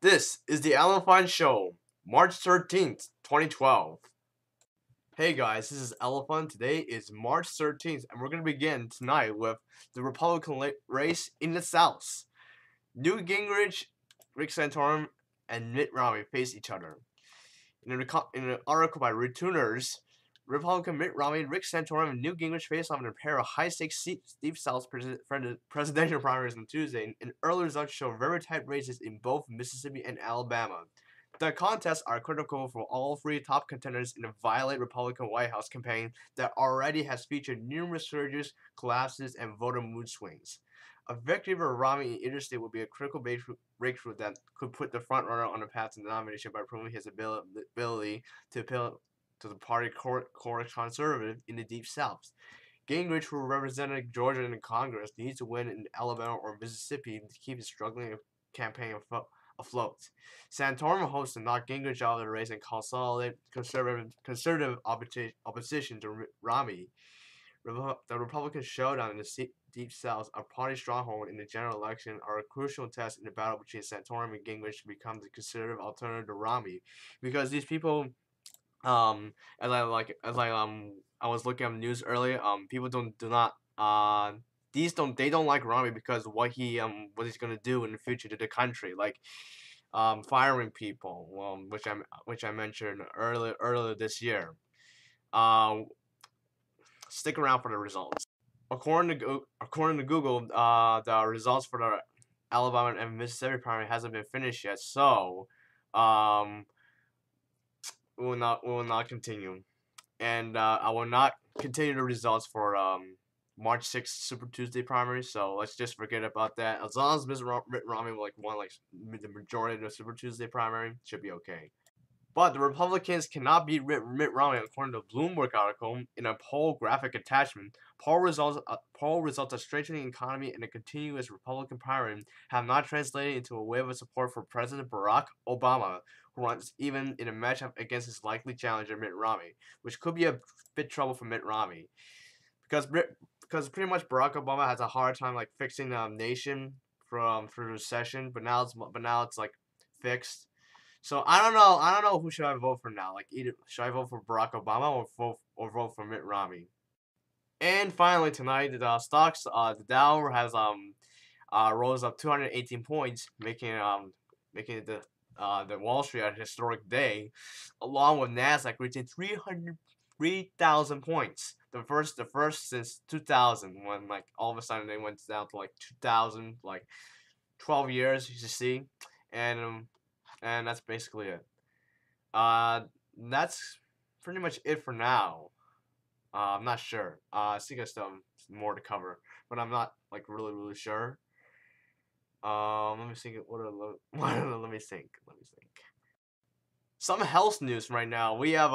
This is the Alan Fine Show, March 13th, 2012. Hey guys, this is Elephant. Today is March 13th, and we're going to begin tonight with the Republican race in the South. Newt Gingrich, Rick Santorum, and Mitt Romney face each other. In an article by Returners, Republican Mitt Romney, Rick Santorum, and Newt Gingrich face off in a pair of high-stakes Deep South presidential primaries on Tuesday, and early results show very tight races in both Mississippi and Alabama. The contests are critical for all three top contenders in a violent Republican White House campaign that already has featured numerous surges, collapses, and voter mood swings. A victory for Romney in interstate would be a critical breakthrough that could put the frontrunner on the path to the nomination by proving his ability to appeal to the party core conservative in the Deep South. Gingrich, who represented Georgia in Congress, needs to win in Alabama or Mississippi to keep his struggling campaign afloat. Santorum hopes to knock Gingrich out of the race and consolidate conservative opposition to Romney. The Republican showdown in the Deep South, a party stronghold in the general election, are a crucial test in the battle between Santorum and Gingrich to become the conservative alternative to Romney, because these people, I was looking at the news earlier, people do not they don't like Romney because what he's gonna do in the future to the country, like firing people, which I mentioned earlier this year. Stick around for the results. According to Google, the results for the Alabama and Mississippi primary hasn't been finished yet, so we will not continue, and I will not continue the results for March 6th Super Tuesday primary. So let's just forget about that. As long as Mitt Romney won the majority of the Super Tuesday primary, should be okay. But the Republicans cannot beat Mitt Romney, according to a Bloomberg article in a poll graphic attachment. Poll results of strengthening economy and a continuous Republican primary have not translated into a wave of support for President Barack Obama, who runs even in a matchup against his likely challenger Mitt Romney, which could be a bit trouble for Mitt Romney, because pretty much Barack Obama has a hard time fixing the nation through recession, but now it's like fixed. So I don't know who should I vote for now. Either should I vote for Barack Obama or vote for Mitt Romney. And finally tonight, the stocks, the Dow has rose up 218 points, making it the Wall Street a historic day, along with Nasdaq reaching 3,000 points. The first since 2000, when all of a sudden they went down to 2000, 12 years, you see, and that's basically it. That's pretty much it for now. I'm not sure. I think I still have more to cover, but I'm not really sure. Let me think. Let me think. Some health news right now. We have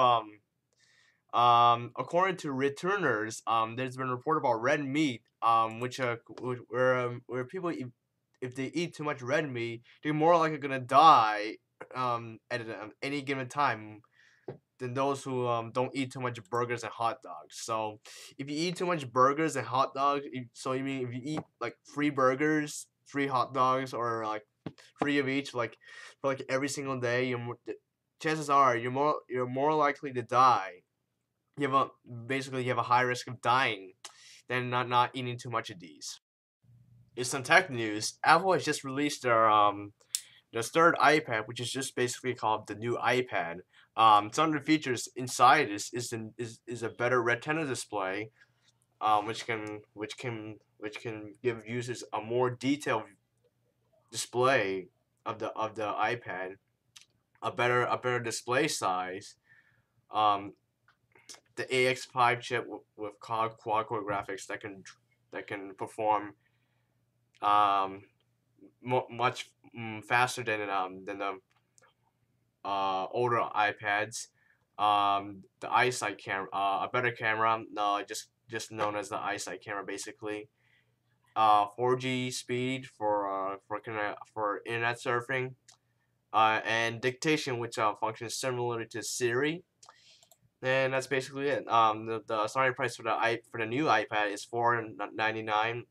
according to Returners, there's been a report about red meat, where people, if they eat too much red meat, they're more likely gonna die at any given time than those who don't eat too much burgers and hot dogs. So if you eat too much burgers and hot dogs, so you mean if you eat 3 burgers, 3 hot dogs, or 3 of each, for every single day, chances are you're more likely to die. You have a high risk of dying than not eating too much of these. In some tech news, Apple has just released their third iPad, which is just basically called the new iPad. Some of the features inside is a better Retina display, which can give users a more detailed display of the iPad, a better display size, the AX5 chip with quad-core graphics that can perform much faster than the older iPads. The eyesight camera, a better camera, just known as the eyesight camera, basically. 4G speed for internet surfing, and dictation, which functions similarly to Siri. And that's basically it. The starting price for the new iPad is $499.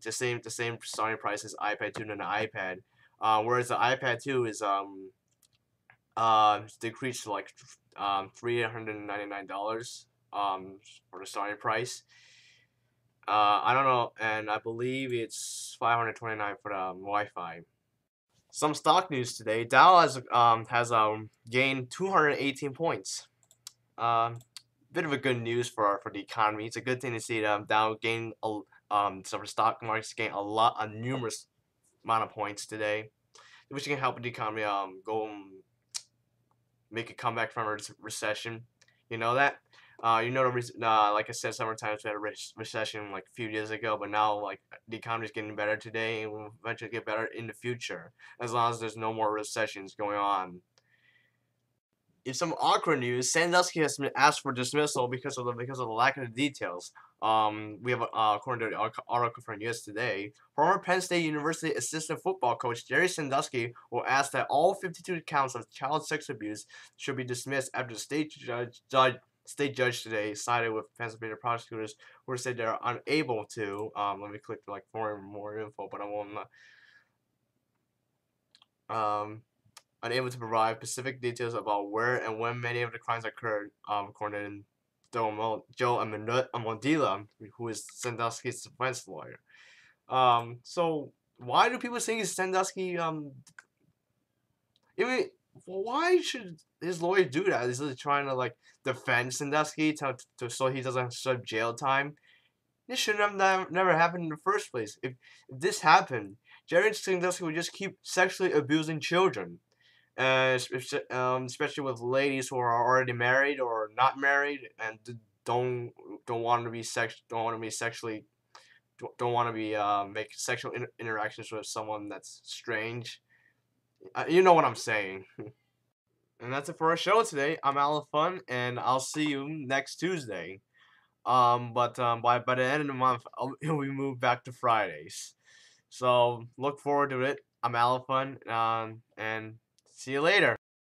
The same starting price as iPad 2 and the iPad. Whereas the iPad 2 is decreased to like $399 for the starting price. I don't know, and I believe it's $529 for the Wi-Fi. Some stock news today. Dow has gained 218 points. Bit of a good news for the economy. It's a good thing to see Dow gain so the stock markets gain a numerous amount of points today, which can help the economy go make a comeback from a recession. You know that. Like I said several times, we had a recession like a few years ago, but now like the economy is getting better today, and will eventually get better in the future as long as there's no more recessions going on. In some awkward news, Sandusky has been asked for dismissal because of the lack of the details. We have according to the article from US Today, former Penn State University assistant football coach Jerry Sandusky will ask that all 52 counts of child sex abuse should be dismissed after the state judge today sided with Pennsylvania prosecutors who said they're unable to. Let me click like for more info, but I won't. Unable to provide specific details about where and when many of the crimes occurred, according to Joe Amondila, who is Sandusky's defense lawyer. So why do people think Sandusky? Why should his lawyer do that? Is he trying to like defend Sandusky so he doesn't serve jail time? This should have never happened in the first place. If this happened, Jerry Sandusky would just keep sexually abusing children. Especially with ladies who are already married or not married and don't want to be sexually don't want to be make sexual interactions with someone that's strange. You know what I'm saying. And that's it for our show today. I'm Alafun, and I'll see you next Tuesday. But by the end of the month, we move back to Fridays. So look forward to it. I'm Alafun, and see you later.